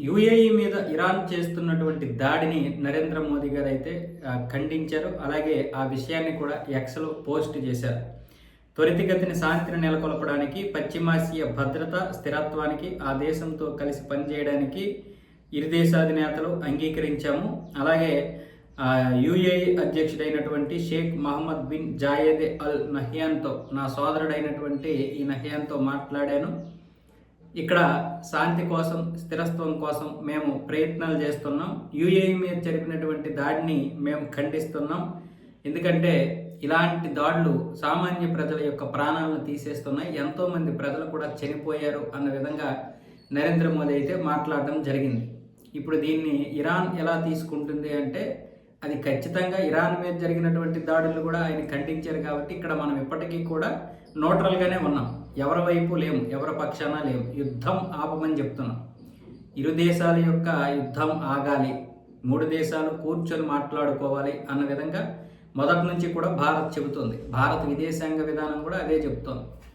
UAE మీద Iran చేస్తున్నటువంటి దాడిని నరేంద్ర మోదీ గారు అయితే ఖండించారు. అలాగే ఆ విషయాన్ని కూడా ఎక్స్‌లో పోస్ట్ చేశారు. త్వరితగతిన శాంతిని నెలకొల్పడానికి, పశ్చిమాసియా భద్రత, స్థిరత్వానికి ఆ దేశంతో కలిసి పనిచేయడానికి ఇరు దేశాధినేతలు అంగీకరించాము. అలాగే యూఏఈ అధ్యక్షుడైనటువంటి Sheikh Mohamed bin Zayed Al నహ్యాన్తో, నా సోదరుడైనటువంటి ఈ నహ్యాన్తో మాట్లాడాను. ఇక్కడ శాంతి కోసం, స్థిరత్వం కోసం మేము ప్రయత్నాలు చేస్తున్నాం. యూఏఈ మీద జరిపినటువంటి దాడిని మేము ఖండిస్తున్నాం. ఎందుకంటే ఇలాంటి దాడులు సామాన్య ప్రజల యొక్క ప్రాణాలను తీసేస్తున్నాయి. ఎంతోమంది ప్రజలు కూడా చనిపోయారు అన్న విధంగా నరేంద్ర మోదీ అయితే మాట్లాడడం జరిగింది. ఇప్పుడు దీన్ని ఇరాన్ ఎలా తీసుకుంటుంది అంటే, అది ఖచ్చితంగా ఇరాన్ మీద జరిగినటువంటి దాడులు కూడా ఆయన ఖండించారు. కాబట్టి ఇక్కడ మనం ఇప్పటికీ కూడా న్యూట్రల్గానే ఉన్నాం. ఎవరి వైపు లేము, ఎవరి పక్షాన లేము. యుద్ధం ఆపమని చెప్తున్నాం. ఇరు దేశాల యొక్క యుద్ధం ఆగాలి, 3 దేశాలు కూర్చొని మాట్లాడుకోవాలి అన్న విధంగా మొదటి నుంచి కూడా భారత్ చెబుతుంది. భారత విదేశాంగ విధానం కూడా అదే చెబుతోంది.